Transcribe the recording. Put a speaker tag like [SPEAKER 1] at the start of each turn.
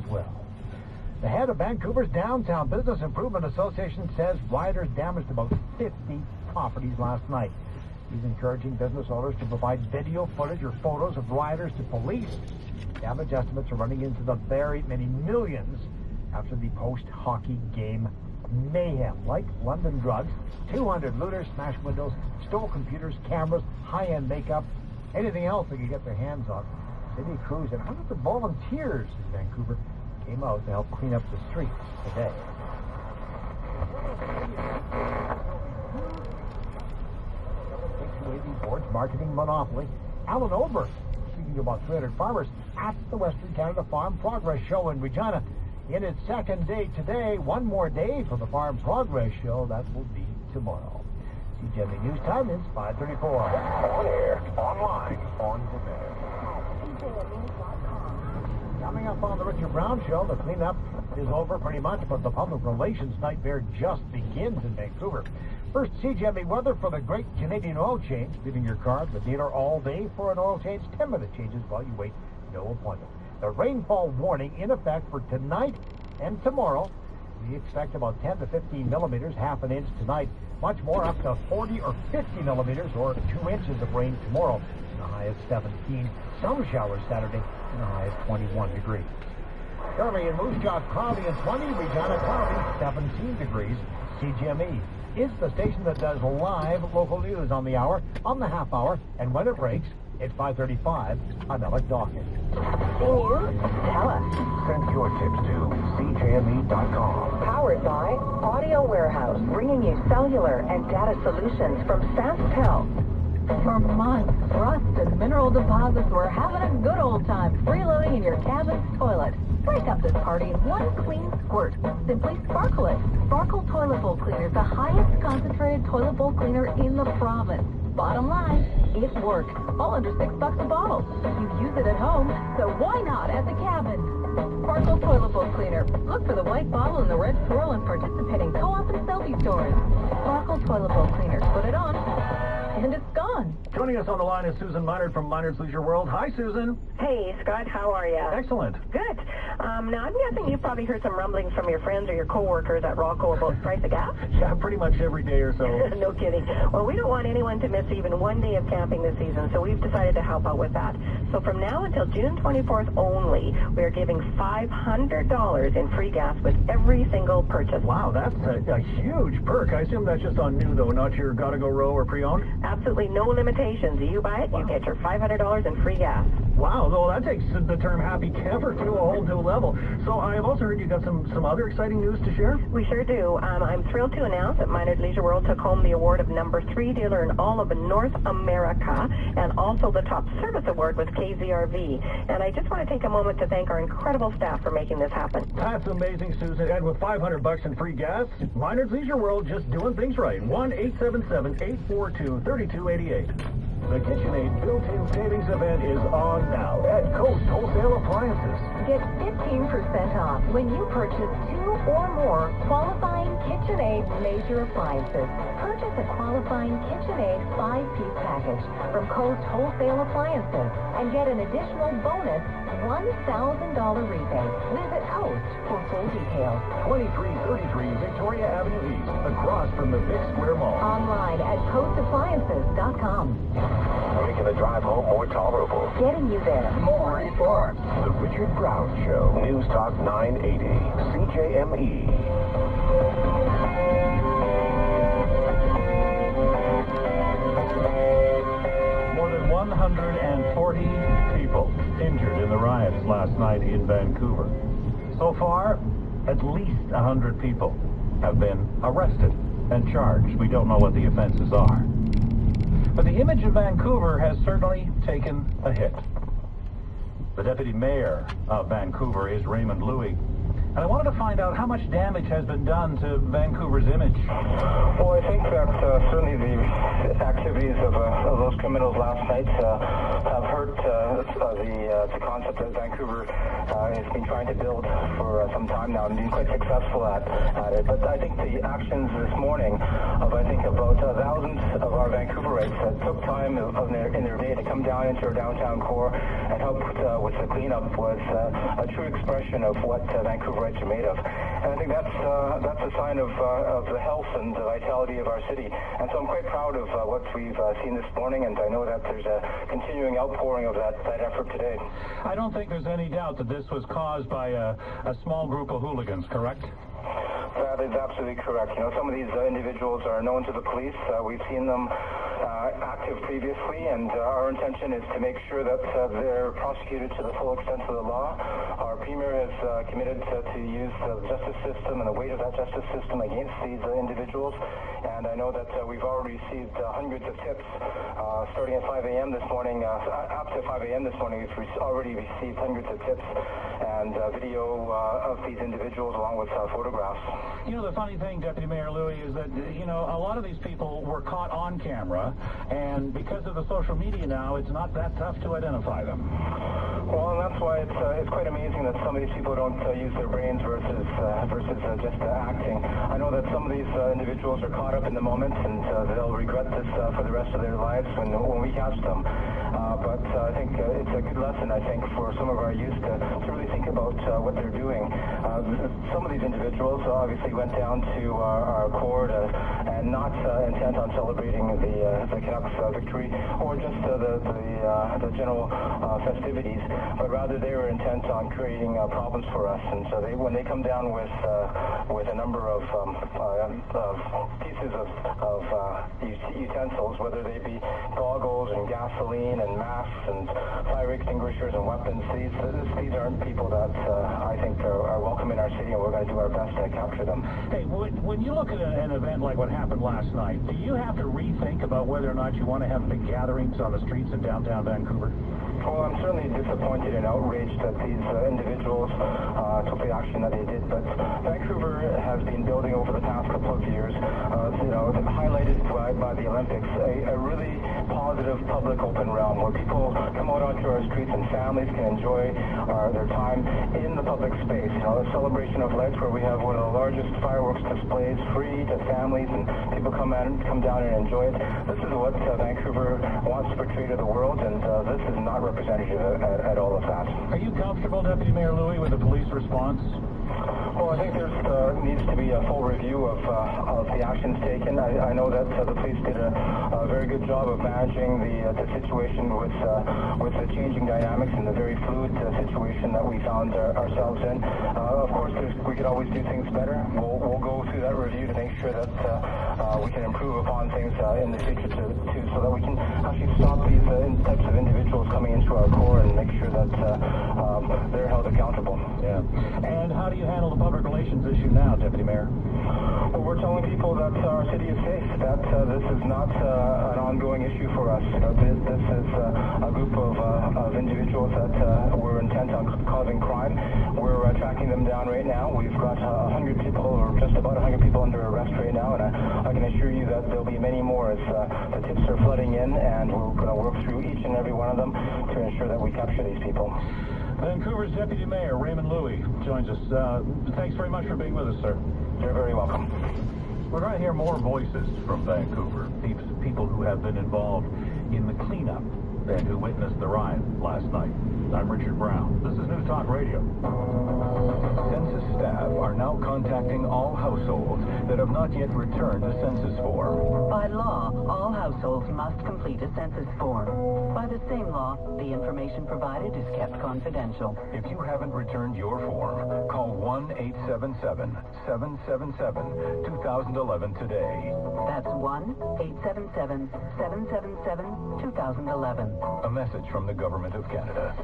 [SPEAKER 1] well. The head of Vancouver's Downtown Business Improvement Association says rioters damaged about 50 properties last night. He's encouraging business owners to provide video footage or photos of rioters to police. Damage estimates are running into the very many millions after the post-hockey game mayhem. Like London drugs, 200 looters smashed windows, stole computers, cameras, high-end makeup, anything else they could get their hands on. City crews and hundreds of volunteers in Vancouver came out to help clean up the streets today. Board's marketing monopoly, Alan Oberst, speaking to about 300 farmers at the Western Canada Farm Progress Show in Regina. In its second day today, one more day for the Farm Progress Show. That will be tomorrow. CGME News Time is 5:34.
[SPEAKER 2] On air, online, on demand.
[SPEAKER 1] Coming up on the Richard Brown Show, the cleanup is over pretty much, but the public relations nightmare just begins in Vancouver. First, CGME weather for the Great Canadian Oil Change. Leaving your car at the dealer all day for an oil change. 10-minute changes while you wait. No appointment. The rainfall warning in effect for tonight and tomorrow. We expect about 10 to 15 millimeters, half an inch tonight. Much more, up to 40 or 50 millimeters or 2 inches of rain tomorrow. In a high of 17. Some showers Saturday in a high of 21 degrees. Currently in Moose Jaw, cloudy and 20. Regina, cloudy, 17 degrees. CGME is the station that does live local news on the hour, on the half hour, and when it breaks, at 5:35, I'm Alec Dawkins.
[SPEAKER 3] News? Tell us.
[SPEAKER 2] Send your tips to CJME.com.
[SPEAKER 3] Powered by Audio Warehouse, bringing you cellular and data solutions from SaskTel. For months, rust and mineral deposits were having a good old time freeloading in your cabin's toilet. Break up this party in one clean squirt. Simply sparkle it. Sparkle Toilet Bowl Cleaner is the highest concentrated toilet bowl cleaner in the province. Bottom line, it works. All under $6 a bottle. You use it at home, so why not at the cabin? Sparkle Toilet Bowl Cleaner. Look for the white bottle and the red swirl in participating co-op and selfie stores. Sparkle Toilet Bowl Cleaner. Put it on, and it's gone.
[SPEAKER 1] Joining us on the line is Susan Minard from Minard's Leisure World. Hi, Susan.
[SPEAKER 4] Hey, Scott, how are you?
[SPEAKER 1] Excellent.
[SPEAKER 4] Good. Now, I'm guessing you've probably heard some rumblings from your friends or your coworkers at Rocco about the price of gas?
[SPEAKER 1] Yeah, pretty much every day or so.
[SPEAKER 4] No kidding. Well, we don't want anyone to miss even one day of camping this season, so we've decided to help out with that. So from now until June 24th only, we are giving $500 in free gas with every single purchase.
[SPEAKER 1] Wow, that's a huge perk. I assume that's just on new, though, not your gotta-go row or pre-owned?
[SPEAKER 4] Absolutely no limitations. You buy it, you get your $500 in free gas.
[SPEAKER 1] Wow, well, that takes the term happy camper to a whole new level. So I've also heard you got some other exciting news to share?
[SPEAKER 4] We sure do. I'm thrilled to announce that Minard Leisure World took home the award of number 3 dealer in all of North America and also the top service award with KZRV. And I just want to take a moment to thank our incredible staff for making this happen.
[SPEAKER 1] That's amazing, Susan. And with $500 in free gas, Minard's Leisure World just doing things right. 1-877-842-3288. The KitchenAid built-in savings event is on now at Coast Wholesale Appliances.
[SPEAKER 3] Get 15% off when you purchase 2 or more qualifying KitchenAid major appliances. Purchase a qualifying KitchenAid 5-piece package from Coast Wholesale Appliances and get an additional bonus $1,000 rebate. Visit Coast for full details.
[SPEAKER 1] 2333 Victoria Avenue East, across from the Big Square Mall.
[SPEAKER 3] Online at coastappliances.com.
[SPEAKER 2] Making the drive home more tolerable.
[SPEAKER 3] Getting you there more informed.
[SPEAKER 2] The Richard Brown Show. News Talk 980. CJME.
[SPEAKER 1] More than 140 people injured in the riots last night in Vancouver. So far, at least 100 people have been arrested and charged. We don't know what the offenses are. But the image of Vancouver has certainly taken a hit. The deputy mayor of Vancouver is Raymond Louis.
[SPEAKER 5] And I wanted to find out how much damage has been done to Vancouver's image.
[SPEAKER 6] Well, I think that certainly the activities of those criminals last night have hurt the concept that Vancouver has been trying to build for some time now and been quite successful at it. But I think the actions this morning of, I think, about thousands of our Vancouverites that took time in their day to come down into our downtown core and help with the cleanup was a true expression of what Vancouverites are made of. And I think that's a sign of the health and the vitality of our city. And so I'm quite proud of what we've seen this morning, and I know that there's a continuing outpouring of that effort today.
[SPEAKER 5] I don't think there's any doubt that this was caused by a small group of hooligans, correct?
[SPEAKER 6] That is absolutely correct. You know, some of these individuals are known to the police. We've seen them active previously, and our intention is to make sure that they're prosecuted to the full extent of the law. Our Premier has committed to use the justice system and the weight of that justice system against these individuals, and I know that we've already received hundreds of tips starting at 5 a.m. this morning. Up to 5 a.m. this morning, we've already received hundreds of tips and video of these individuals along with photographs.
[SPEAKER 5] You know, the funny thing, Deputy Mayor Louie, is that, you know, a lot of these people were caught on camera, and because of the social media now, it's not that tough to identify them.
[SPEAKER 6] Well, and that's why it's quite amazing that some of these people don't use their brains versus just acting. I know that some of these individuals are caught up in the moment, and they'll regret this for the rest of their lives when we catch them. But I think it's a good lesson, I think, for some of our youth to really think about what they're doing. Some of these individuals obviously went down to our court and not intent on celebrating the Canucks victory or just the general festivities, but rather they were intent on creating problems for us. And so when they come down with a number of pieces of utensils, whether they be goggles and gasoline and masks and fire extinguishers and weapons, these aren't people that I think are welcome in our city, and we're going to do our best to capture them.
[SPEAKER 5] Hey, when you look at an event like what happened last night, do you have to rethink about whether or not you want to have big gatherings on the streets in downtown Vancouver?
[SPEAKER 6] Well, I'm certainly disappointed and outraged that these individuals took the action that they did, but Vancouver has been building over the past couple of years, highlighted by the Olympics, a really positive public open realm where people come out onto our streets and families can enjoy their time in the public space. You know, a celebration of lights where we have one of the largest fireworks displays free to families, and people come down and enjoy it. This is what Vancouver wants to portray to the world, and this is not representative at all of that.
[SPEAKER 5] Are you comfortable, Deputy Mayor Louie, with the police response?
[SPEAKER 6] Well, I think there needs to be a full review of the actions taken. I know that the police did a very good job of managing the situation with the changing dynamics and the very fluid situation that we found ourselves in. Of course, we could always do things better. We'll go through that review to make sure that we can improve upon things in the future too, so that we can actually stop these types of individuals coming into our core and make sure that they're held accountable.
[SPEAKER 5] Yeah. And how do you handle the public relations issue now, Deputy Mayor?
[SPEAKER 6] Well, we're telling people that our city is safe, that this is not an ongoing issue for us. You know, this is a group of individuals that were intent on causing crime. We're tracking them down right now. We've got 100 people, or just about 100 people under arrest right now, and I can assure you that there'll be many more as the tips are flooding in, and we're going to work through each and every one of them to ensure that we capture these people.
[SPEAKER 5] Vancouver's Deputy Mayor Raymond Louie joins us. Thanks very much for being with us, sir.
[SPEAKER 6] You're very welcome.
[SPEAKER 5] We're going to hear more voices from Vancouver, people who have been involved in the cleanup and who witnessed the riot last night. I'm Richard Brown. This is News Talk Radio.
[SPEAKER 7] Census staff are now contacting all households that have not yet returned a census form.
[SPEAKER 3] By law, all households must complete a census form. By the same law, the information provided is kept confidential.
[SPEAKER 7] If you haven't returned your form, call 1-877-777-2011 today.
[SPEAKER 3] That's 1-877-777-2011.
[SPEAKER 7] A message from the Government of Canada.